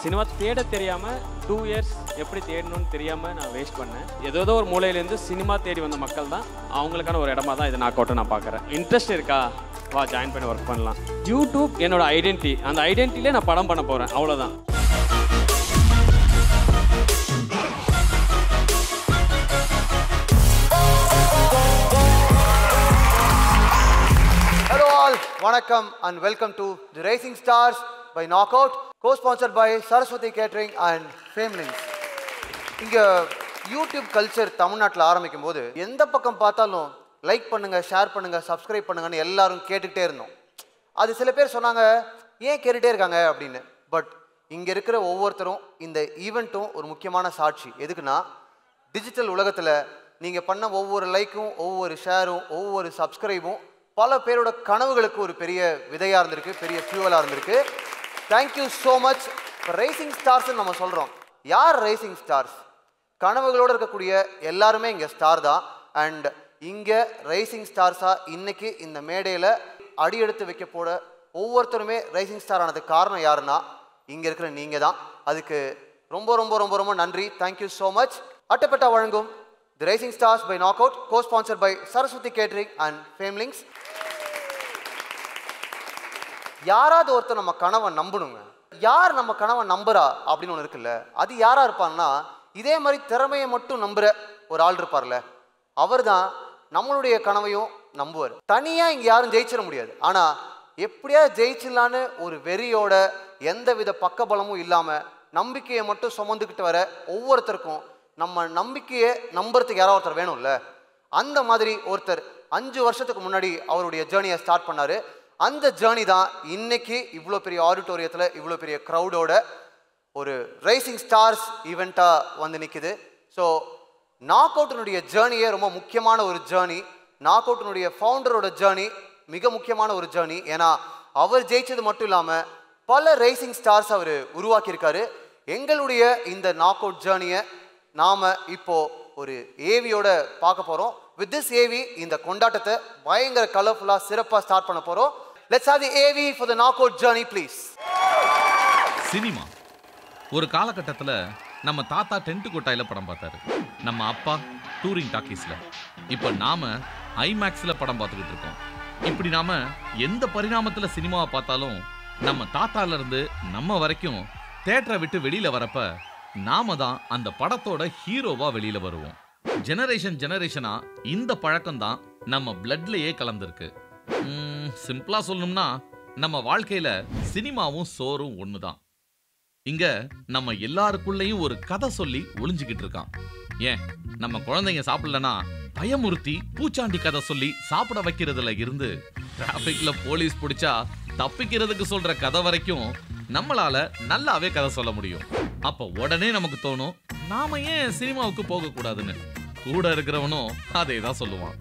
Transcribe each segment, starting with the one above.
Cinema தேட தெரியாமல் 2 years எப்படி தேடணும்னு தெரியாமல் நான் வேஸ்ட் பண்ணேன். ஏதோ ஒரு மூலையிலேருந்து சினிமா தேடி வந்த மக்கள் தான் அவங்களுக்கான ஒரு இடமா தான் இதை நான் பார்க்குறேன். இன்ட்ரெஸ்ட் இருக்கா, வா ஜாயின் பண்ணி ஒர்க் பண்ணலாம். யூடியூப் என்னோட ஐடென்டிட்டி, அந்த ஐடென்டிட்டிலே நான் படம் பண்ண போகிறேன், அவ்வளோதான். Hello all, vanakkam and welcome to The Rising Stars by Knockout, co-sponsored by Saraswati Catering and Famelinks. இங்க யூடியூப் கல்ச்சர் தமிழ்நாட்டில் ஆரம்பிக்கும் போது எந்த பக்கம் பார்த்தாலும் லைக் பண்ணுங்க, ஷேர் பண்ணுங்க, சப்ஸ்கிரைப் பண்ணுங்கன்னு எல்லாரும் கேட்டுக்கிட்டே இருந்தோம். அது சில பேர் சொன்னாங்க ஏன் கேட்டுகிட்டே இருக்காங்க அப்படின்னு. பட் இங்கே இருக்கிற ஒவ்வொருத்தரும் இந்த ஈவெண்ட்டும் ஒரு முக்கியமான சாட்சி. எதுக்குன்னா டிஜிட்டல் உலகத்தில் நீங்கள் பண்ண ஒவ்வொரு லைக்கும், ஒவ்வொரு ஷேரும், ஒவ்வொரு சப்ஸ்கிரைபும் பல பேரோட கனவுகளுக்கு ஒரு பெரிய விதையாக இருந்திருக்கு, பெரிய ஃபியூவலாக இருந்திருக்கு. Thank you so much. இப்போ ரைசிங் ஸ்டார்ஸ்ன்னு நம்ம சொல்கிறோம். யார் ரைசிங் ஸ்டார்ஸ்? கனவுகளோடு இருக்கக்கூடிய எல்லாருமே இங்கே ஸ்டார் தான். அண்ட் இங்கே ரைசிங் ஸ்டார்ஸாக இன்னைக்கு இந்த மேடையில் அடியெடுத்து வைக்க போட ஒவ்வொருத்தருமே ரைசிங் ஸ்டார் ஆனதுக்கு காரணம் யாருன்னா இங்கே இருக்கிற நீங்கள் தான். அதுக்கு ரொம்ப ரொம்ப ரொம்ப ரொம்ப நன்றி. Thank you so much. அட்டப்பட்டா வழங்கும் The Rising Stars by Knockout, co-sponsored by Saraswati Catering and Famelinks. யாராவது ஒருத்தர் நம்ம கனவை நம்பணுங்க. யார் நம்ம கனவை நம்புறா அப்படின்னு ஒன்று இருக்குல்ல, அது யாரா இருப்பான்னா இதே மாதிரி திறமையை மட்டும் நம்புற ஒரு ஆள் இருப்பார்ல, அவர் தான் நம்மளுடைய கனவையும் நம்புவார். தனியாக இங்கே யாரும் ஜெயிச்சிட முடியாது. ஆனால் எப்படியா ஜெயிச்சிடலான்னு ஒரு வெறியோட எந்தவித பக்கபலமும் இல்லாமல் நம்பிக்கையை மட்டும் சுமந்துக்கிட்டு வர ஒவ்வொருத்தருக்கும் நம்ம நம்பிக்கையை நம்புறதுக்கு யாராவது ஒருத்தர் வேணும்ல. அந்த மாதிரி ஒருத்தர் 5 வருஷத்துக்கு முன்னாடி அவருடைய ஜேர்னியை ஸ்டார்ட் பண்ணார். அந்த ஜேர்னி தான் இன்னைக்கு இவ்வளோ பெரிய ஆடிட்டோரியத்தில் இவ்வளோ பெரிய க்ரௌடோட ஒரு ரைசிங் ஸ்டார்ஸ் ஈவெண்ட்டாக வந்து நிற்குது. ஸோ நாக் அவுட்டினுடைய ஜேர்னியே ரொம்ப முக்கியமான ஒரு ஜேர்னி. நாக் அவுட்டினுடைய ஃபவுண்டரோட ஜேர்னி மிக முக்கியமான ஒரு ஜேர்னி. ஏன்னா அவர் ஜெயிச்சது மட்டும் இல்லாமல் பல ரைசிங் ஸ்டார்ஸ் அவர் உருவாக்கியிருக்காரு. எங்களுடைய இந்த நாக் அவுட் ஜேர்னியை நாம் இப்போ ஒரு ஏவியோட பார்க்க போகிறோம். வித் திஸ் ஏவி இந்த கொண்டாட்டத்தை பயங்கர கலர்ஃபுல்லாக சிறப்பாக ஸ்டார்ட் பண்ண போகிறோம். Let's have the AV for the knockout journey please. Cinema ஒரு காலகட்டத்தில் நம்ம தாத்தா டென்ட் கொட்டாயில் படம் பார்த்தாரு, நம்ம அப்பா டூரிங் டாக்கீஸில், இப்போ நாம் ஐமேக்ஸில் படம் பார்த்துக்கிட்டு இருக்கோம். இப்படி நாம் எந்த பரிணாமத்தில் சினிமாவை பார்த்தாலும் நம்ம தாத்தாலேருந்து நம்ம வரைக்கும் தேட்டரை விட்டு வெளியில் வரப்ப நாம தான் அந்த படத்தோட ஹீரோவா வெளியில வருவோம். ஜெனரேஷனா இந்த பழக்கம் தான் நம்ம பிளட்லயே கலந்துருக்கு. சிம்பிளா சொல்லணும்னா நம்ம வாழ்க்கையில சினிமாவும் சோறும் ஒண்ணுதான். இங்க நம்ம எல்லாருக்குள்ளேயும் ஒரு கதை சொல்லி ஒளிஞ்சுக்கிட்டு இருக்கான். ஏன் நம்ம குழந்தைங்க சாப்பிடலன்னா பயமுறுத்தி பூச்சாண்டி கதை சொல்லி சாப்பிட வைக்கிறதுல இருந்து டிராபிக்ல போலீஸ் பிடிச்சா தப்பிக்கிறதுக்கு சொல்ற கதை வரைக்கும் நம்மளால நல்லாவே கதை சொல்ல முடியும். அப்ப உடனே நமக்கு தோணும், நாம ஏன் சினிமாவுக்கு போக கூடாதுன்னு. கூட இருக்கிறவனும் அதே தான் சொல்லுவான்.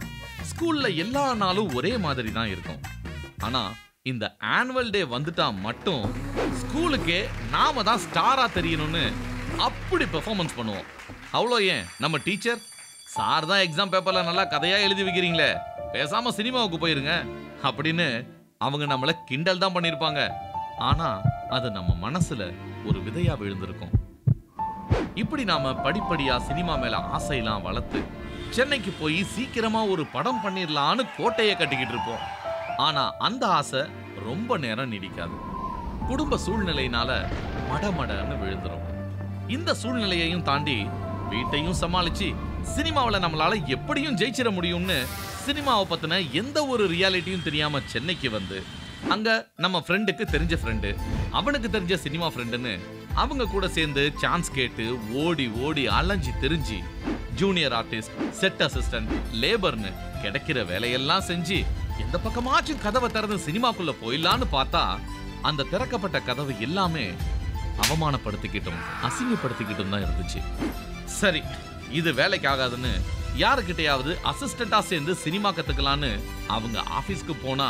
ஸ்கூல்ல எல்லா நாளும் ஒரே மாதிரி தான் இருக்கும். ஆனா இந்த ஆனுவல் டே வந்துட்டா மட்டும் ஸ்கூலுக்கே நாம தான் ஸ்டாரா தெரியணும்னு அப்படி பெர்ஃபார்மன்ஸ் பண்ணுவோம். அவ்வளோ ஏன் நம்ம டீச்சர், சார் தான் எக்ஸாம் பேப்பர்ல நல்லா கதையா எழுதி வைக்கிறீங்களே, பேசாம சினிமாவுக்கு போயிருங்க அப்படின்னு அவங்க நம்மள கிண்டல் தான் பண்ணிருப்பாங்க. ஆனா அது நம்ம மனசுல ஒரு விதையா விழுந்திருக்கும். இப்படி நாம படிப்படியா சினிமா மேல ஆசையெல்லாம் வளர்த்து சென்னைக்கு போய் சீக்கிரமா ஒரு படம் பண்ணிடலான்னு கோட்டையை கட்டிக்கிட்டு இருப்போம். ஆனா அந்த ஆசை ரொம்ப நேரம் நீடிக்காது. குடும்ப சூழ்நிலையினால மடமடன்னு விழுந்துரும். இந்த சூழ்நிலையையும் தாண்டி வீட்டையும் சமாளிச்சு சினிமாவில் நம்மளால எப்படியும் ஜெயிச்சிட முடியும்னு சினிமாவை பத்தின எந்த ஒரு ரியாலிட்டியும் தெரியாம சென்னைக்கு வந்து அங்க நம்ம ஃப்ரெண்டுக்கு தெரிஞ்ச ஃப்ரெண்டு, அவனுக்கு தெரிஞ்ச சினிமா ஃப்ரெண்டுன்னு அவங்க கூட சேர்ந்து சான்ஸ் கேட்டு ஓடி ஓடி அலைஞ்சி தெரிஞ்சு ஜூனியர் ஆர்டிஸ்ட், செட் அசிஸ்டன்ட், லேபர்னு கிடைக்கிற வேலையெல்லாம் செஞ்சு எந்த பக்கமாச்சும் கதவை திறந்து சினிமாக்குள்ள போயிடலான்னு பார்த்தா அந்த திறக்கப்பட்ட கதவு எல்லாமே அவமானப்படுத்திக்கிட்டும் அசிங்கப்படுத்திக்கிட்டும் தான் இருந்துச்சு. சரி, இது வேலைக்கு ஆகாதுன்னு யாருக்கிட்டையாவது அசிஸ்டண்டா சேர்ந்து சினிமா கத்துக்கலான்னு அவங்க ஆபீஸ்க்கு போனா,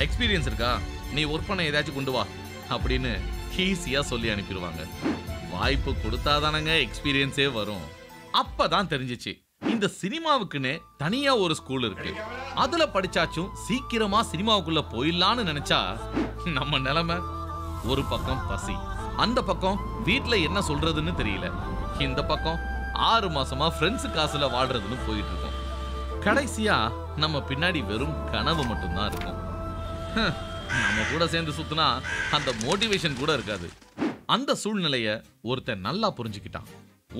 எக்ஸ்பீரியன்ஸ் இருக்கா, நீ ஒர்க் பண்ண ஏதாச்சும் கொண்டு வா அப்படின்னு ஈஸியா சொல்லி அனுப்பிடுவாங்க. வாய்ப்பு கொடுத்தாதானங்க எக்ஸ்பீரியன்ஸே வரும். அப்பதான் தெரிஞ்சிச்சு இந்த சினிமாவுக்குன்னு தனியா ஒரு ஸ்கூல் இருக்கு. அதுல படிச்சாச்சும் சீக்கிரமா சினிமாவுக்குள்ள போயிடலான்னு நினைச்சா நம்ம நிலைமை ஒரு பக்கம் பசி, அந்த பக்கம் வீட்ல என்ன சொல்றதுன்னு தெரியல. இந்த பக்கம் 6 மாசமா ஃப்ரெண்ட்ஸ் காசுல வாழ்றதுன்னு போயிட்டு இருக்கோம். கடைசியா நம்ம பின்னாடி வெறும் கனவு மட்டும்தான் இருக்கும். நம்ம கூட சேர்ந்து சுத்தினா அந்த மோட்டிவேஷன் கூட இருக்காது. அந்த சூழ்நிலைய ஒருத்தன் நல்லா புரிஞ்சுக்கிட்டான்.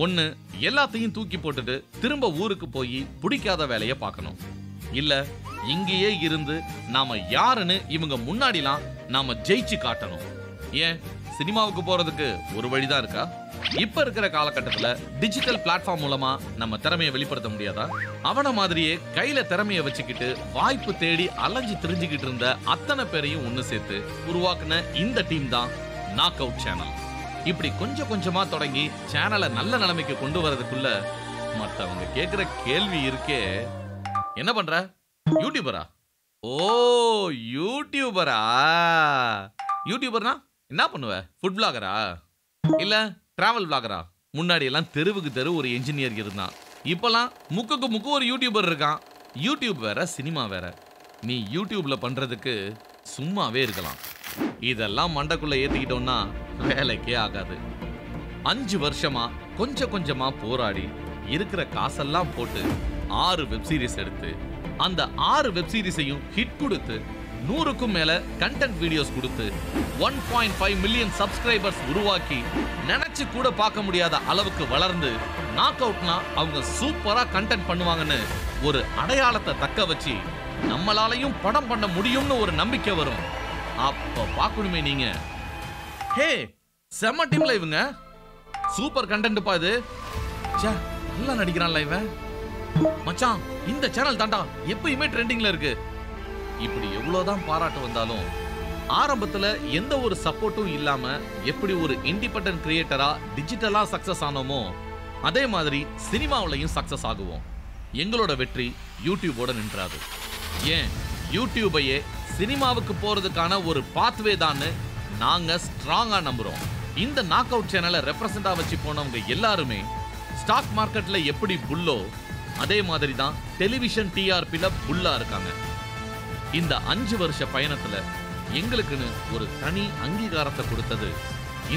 ஒண்ணு, எல்லாத்தையும் தூக்கி போட்டுட்டு திரும்ப ஊருக்கு போய் பிடிக்காத வேலையை பார்க்கணும். இல்ல, இங்கேயே இருந்து நாம யாருன்னு இவங்க முன்னாடிலாம் நாம ஜெயிச்சு காட்டணும். ஏன், சினிமாவுக்கு போறதுக்கு ஒரு வழிதான் இருக்கா? இப்ப இருக்கிற காலகட்டத்துல டிஜிட்டல் பிளாட்ஃபார்ம் மூலமா நம்ம திறமையை வெளிப்படுத்த முடியாதா? அவன மாதிரியே கையில திறமையை வச்சுக்கிட்டு வாய்ப்பு தேடி அலைஞ்சு திரிஞ்சுக்கிட்டு இருந்த அத்தனை பேரையும் ஒண்ணு சேர்த்து உருவாக்குன இந்த டீம் தான் நாக் அவுட் சேனல். இப்படி கொஞ்சம் கொஞ்சமா தொடங்கி சேனலை நல்ல நிலைமைக்கு கொண்டு வரதுக்குள்ள மத்தவங்க கேட்கிற கேள்வி இருக்கே, என்ன பண்ற? யூடியூபரா? ஓ, யூடியூபரா? யூடியூபர்னா என்ன பண்ணுவ? ஃபுட் பிளாகரா இல்ல டிராவல் பிளாகரா? முன்னாடி எல்லாம் தெருவுக்கு தெரு ஒரு என்ஜினியர் இருந்தான். இப்பெல்லாம் முக்குக்கு முக்கு ஒரு யூடியூபர் இருக்கான். யூடியூப் வேற, சினிமா வேற. நீ யூடியூப்ல பண்றதுக்கு சும்மாவே இருக்கலாம். இதெல்லாம் மண்டக்குள்ள ஏத்திக்கிட்டோம்னா வேலைக்கே ஆகாது. 5 வருஷமா கொஞ்சம் கொஞ்சமா போராடி இருக்கிற காசெல்லாம் போட்டு 6 வெப் சீரிஸ் எடுத்து அந்த 6 வெப் சீரிஸையும் ஹிட் கொடுத்து 100க்கும் மேல கண்டென்ட் வீடியோஸ் கொடுத்து 1.5 மில்லியன் சப்ஸ்கிரைபர்ஸ் உருவாக்கி நினைச்சு கூட பார்க்க முடியாத அளவுக்கு வளர்ந்து நாக் அவுட்னா அவங்க சூப்பரா கண்டென்ட் பண்ணுவாங்கன்னு ஒரு அடையாளத்தை தக்க வச்சு நம்மளாலையும் படம் பண்ண முடியும்னு ஒரு நம்பிக்கை வரும். அப்ப பார்க்கணுமே நீங்க. ஹே, செம்ம டீம்ல இவங்க. சூப்பர் கண்டென்ட் பா இது. ச்சே, நல்லா நடிக்கிறான்ல இவன். மச்சான், இந்த சேனல் தாண்டா எப்பயுமே ட்ரெண்டிங்ல இருக்கு. இப்படி எவ்வளவுதான் பாராட்டு வந்தாலும் ஆரம்பத்துல எந்த ஒரு சப்போர்ட்டும் இல்லாம எப்படி ஒரு இண்டிபெண்டன்ட் கிரியேட்டரா டிஜிட்டலா சக்சஸ் ஆனோமோ அதே மாதிரி சினிமாவிலையும் சக்சஸ் ஆகுவோம். எங்களோட வெற்றி யூடியூபோட நின்றாது. ஏன், யூடியூபையே சினிமாவுக்கு போறதுக்கான ஒரு பாத்வே தான் நாங்க ஸ்ட்ராங்கா நம்புறோம். இந்த நாக் அவுட் சேனலை ரெப்ரசென்டா வச்சு போனவங்க எல்லாருமே ஸ்டாக் மார்க்கெட்ல எப்படி புல்லோ அதே மாதிரி தான் டெலிவிஷன் டிஆர்பில புல்லா இருக்காங்க. இந்த 5 வருஷ பயணத்துல எங்களுக்குன்னு ஒரு தனி அங்கீகாரத்தை கொடுத்தது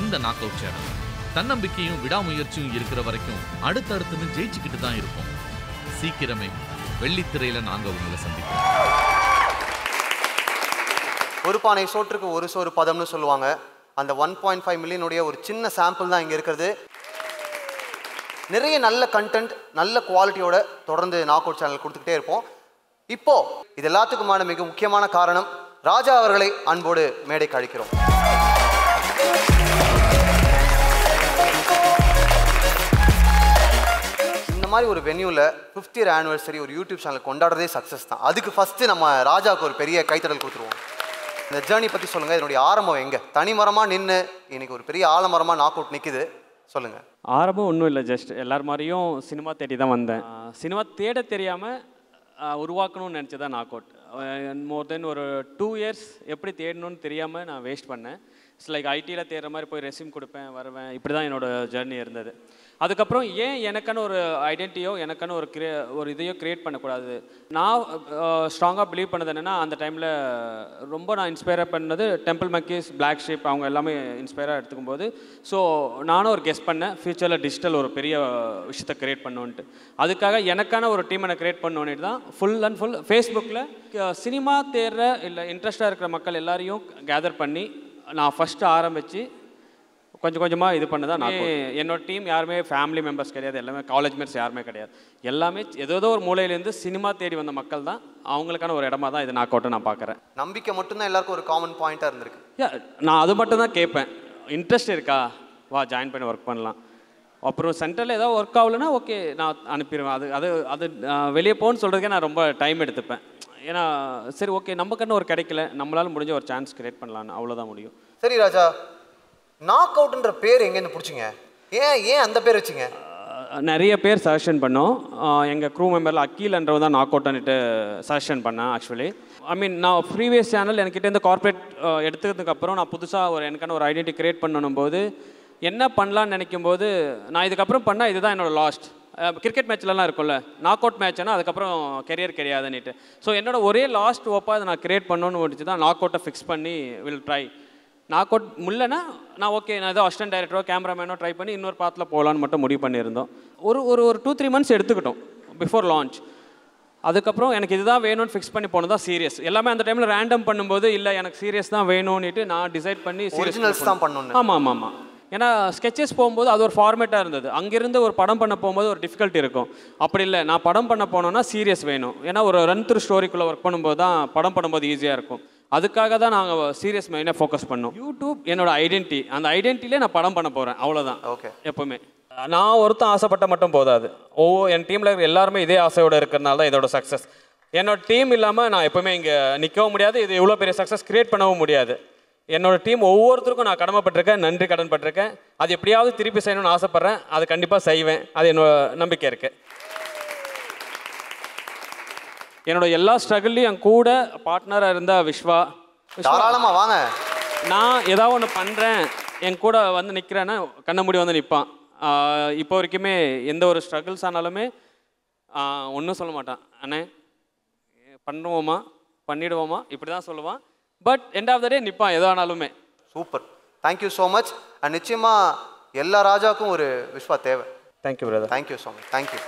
இந்த நாக் அவுட் சேனல். தன்னம்பிக்கையும் விடாமுயற்சியும் இருக்கிற வரைக்கும் அடுத்தடுத்துன்னு ஜெயிச்சுக்கிட்டு தான் இருப்போம். சீக்கிரமே வெள்ளித்திரையில நாங்க உங்களை சந்திப்போம். ஒரு பானை சோற்றுக்கு ஒரு சோறு பதம்னு சொல்லுவாங்க. அந்த 1.5 மில்லியனுடைய ஒரு சின்ன சாம்பிள் தான் இங்கே இருக்கிறது. நிறைய நல்ல கண்டென்ட் நல்ல குவாலிட்டியோட தொடர்ந்து நாக் அவுட் சேனல் கொடுத்துக்கிட்டே இருப்போம். இப்போ இது எல்லாத்துக்குமான மிக முக்கியமான காரணம், ராஜா அவர்களை அன்போடு மேடைக்கு அழைக்கிறோம். இந்த மாதிரி ஒரு வென்யூவில் 50th இயர் ஆனிவர்சரி ஒரு யூடியூப் சேனல் கொண்டாடுறதே சக்ஸஸ் தான். அதுக்கு ஃபஸ்ட்டு நம்ம ராஜாவுக்கு ஒரு பெரிய கைத்தடல் கொடுத்துருவோம். இந்த ஜேர்னி பற்றி சொல்லுங்கள். இதனுடைய ஆரம்பம் எங்கே? தனிமரமாக நின்று இன்னைக்கு ஒரு பெரிய ஆலமரமாக நாக் அவுட் நிற்குது, சொல்லுங்கள். ஆரம்பம் ஒன்றும் இல்லை, ஜஸ்ட் எல்லார் மாதிரியும் சினிமா தேடி தான் வந்தேன். சினிமா தேட தெரியாமல் உருவாக்கணும்னு நினச்சி தான் நாக் அவுட். மோர் தென் ஒரு 2 இயர்ஸ் எப்படி தேடணும்னு தெரியாமல் நான் வேஸ்ட் பண்ணேன். இட்ஸ் லைக் ஐடியில் தேடுற மாதிரி போய் ரெஸ்யூம் கொடுப்பேன், வருவேன். இப்படி தான் என்னோடய ஜர்னி இருந்தது. அதுக்கப்புறம் ஏன் எனக்கான ஒரு ஐடென்டிட்டியோ எனக்கான ஒரு இதையோ க்ரியேட் பண்ணக்கூடாது. நான் ஸ்ட்ராங்காக பிலீவ் பண்ணது என்னென்னா, அந்த டைமில் ரொம்ப நான் இன்ஸ்பயர் பண்ணது டெம்பிள் மக்கீஸ், பிளாக் ஷீப், அவங்க எல்லாமே இன்ஸ்பயராக எடுத்துக்கும் போது ஸோ நானும் ஒரு கெஸ் பண்ணேன் ஃப்யூச்சரில் டிஜிட்டல் ஒரு பெரிய விஷயத்தை க்ரியேட் பண்ணுன்ட்டு. அதுக்காக எனக்கான ஒரு டீமை நான் க்ரியேட் பண்ணுவோன்னு தான் ஃபுல் அண்ட் ஃபுல் ஃபேஸ்புக்கில் சினிமா தேடுற இல்லை இன்ட்ரெஸ்டாக இருக்கிற மக்கள் எல்லாரையும் கேதர் பண்ணி நான் ஃபஸ்ட்டு ஆரம்பித்து கொஞ்சம் கொஞ்சமாக இது பண்ண தான். நான் என்னோட டீம் யாருமே ஃபேமிலி மெம்பர்ஸ் கிடையாது, எல்லாமே காலேஜ் மேட்ஸ் யாருமே கிடையாது. எல்லாமே ஏதோ ஒரு மூலையிலேருந்து சினிமா தேடி வந்த மக்கள் தான். அவங்களுக்கான ஒரு இடமா தான் இது நாக் அவுட்டை நான் பார்க்குறேன். நம்பிக்கை மட்டும்தான் எல்லாருக்கும் ஒரு காமன் பாயிண்ட்டாக இருந்திருக்கு. நான் அது மட்டும் தான் கேட்பேன். இன்ட்ரெஸ்ட் இருக்கா, வா ஜாயின் பண்ணி ஒர்க் பண்ணலாம். அப்புறம் சென்டரில் ஏதாவது ஒர்க் ஆகலைன்னா ஓகே நான் அனுப்பிடுவேன். அது வெளியே போகணுன்னு சொல்கிறதுக்கே நான் ரொம்ப டைம் எடுத்துப்பேன். ஏன்னா சரி ஓகே நமக்குன்னு ஒரு கிடைக்கல, நம்மளால முடிஞ்ச ஒரு சான்ஸ் கிரியேட் பண்ணலான்னு, அவ்வளோதான் முடியும். சரி ராஜா, நாக் அவுட்ன்ற பேர் எங்கேருந்து பிடிச்சிங்க? ஏன் அந்த பேர் வச்சிங்க? நிறைய பேர் சஜஷன் பண்ணோம். எங்கள் க்ரூ மெம்பரில் அக்கீல்ன்றவன் தான் நாக் அவுட்னுட்டு சஜஷன் பண்ணேன். ஆக்சுவலி நான் ப்ரீவியஸ் சேனல் என்கிட்ட இந்த கார்பரேட் எடுத்துக்கிறதுக்கப்புறம் நான் புதுசாக எனக்கான ஒரு ஐடென்டிட்டி கிரியேட் பண்ணணும் போது என்ன பண்ணலான்னு நினைக்கும் போது நான் இதுக்கப்புறம் பண்ணால் இதுதான் என்னோடய லாஸ்ட். கிரிக்கெட் மேட்ச்லலாம் இருக்கும்ல, நாக் அவுட் மேட்ச்னா அதுக்கப்புறம் கெரியர் கிடையாதுன்னுட்டு. ஸோ என்னோட ஒரே லாஸ்ட் ஓப்பாக அதை நான் கிரியேட் பண்ணணும்னு வந்துச்சு தான் நாக் அவுட்டை ஃபிக்ஸ் பண்ணி வில் ட்ரை. நாக் அவுட் முல்லைன்னா நான் ஓகே நான் ஏதோ அசிஸ்டன்ட் டைரக்டரோ கேமராமேனோ ட்ரை பண்ணி இன்னொரு பாத்தில் போகலான்னு மட்டும் முடிவு பண்ணியிருந்தோம். ஒரு ஒரு ஒரு 2-3 months எடுத்துக்கிட்டோம் பிஃபோர் லான்ச். அதுக்கப்புறம் எனக்கு இதுதான் வேணும்னு ஃபிக்ஸ் பண்ணி போனது தான் சீரியஸ். எல்லாமே அந்த டைமில் ரேண்டம் பண்ணும்போது இல்லை எனக்கு சீரியஸ் தான் வேணும்னுட்டு நான் டிசைட் பண்ணி ஒரிஜினல்ஸ் தான் பண்ணணும். ஆமாம் ஆமாம் ஆமாம். ஏன்னா ஸ்கெச்சஸ் போகும்போது அது ஒரு ஃபார்மேட்டாக இருந்தது. அங்கேருந்து ஒரு படம் பண்ண போகும்போது ஒரு டிஃபிகல்ட்டி இருக்கும். அப்படி இல்லை, நான் படம் பண்ண போனோன்னா சீரியஸ் வேணும். ஏன்னா ஒரு ரன் த்ரூ ஸ்டோரிக்குள்ளே ஒர்க் பண்ணும்போது தான் படம் பண்ணும்போது ஈஸியாக இருக்கும். அதுக்காக தான் நாங்கள் சீரியஸ் மெயினாக ஃபோக்கஸ் பண்ணோம். யூடியூப் என்னோட ஐடென்டிட்டி, அந்த ஐடென்டிட்டிலே நான் படம் பண்ண போகிறேன், அவ்வளோதான். ஓகே. எப்போவுமே நான் ஒருத்தன் ஆசைப்பட்ட மட்டும் போதாது. என் டீமில் இருக்கிற எல்லாருமே இதே ஆசையோடு இருக்கிறதுனால தான் இதோட சக்ஸஸ். என்னோட டீம் இல்லாமல் நான் எப்போவுமே இங்கே நிற்கவும் முடியாது, இது இவ்வளோ பெரிய சக்ஸஸ் க்ரியேட் பண்ணவும் முடியாது. என்னோட டீம் ஒவ்வொருத்தருக்கும் நான் கடமைப்பட்டிருக்கேன், நன்றி கடன் பட்டிருக்கேன். அது எப்படியாவது திருப்பி செய்யணும்னு ஆசைப்பட்றேன், அது கண்டிப்பாக செய்வேன், அது என்னோட நம்பிக்கை இருக்குது. என்னோட எல்லா ஸ்ட்ரகிள்லையும் என் கூட பார்ட்னராக இருந்தா விஸ்வா. தாராளமாக வாங்க. நான் ஏதாவது ஒன்று பண்ணுறேன், என் கூட வந்து நிற்கிறேன்னா கண்ண மூடி வந்து நிற்பான். இப்போ வரைக்குமே எந்த ஒரு ஸ்ட்ரகிள்ஸ் ஆனாலுமே ஒன்றும் சொல்ல மாட்டான். அண்ணே பண்ணுவோமா பண்ணிடுவோமா இப்படி தான் சொல்லுவான். பட் எண்ட் ஆஃப் த டே நிற்பான் எதோ ஆனாலுமே. Super, thank you so much. And நிச்சயமாக எல்லா ராஜாவுக்கும் ஒரு விஸ்வா தேவை. Thank you brother. Thank you so much. Thank you.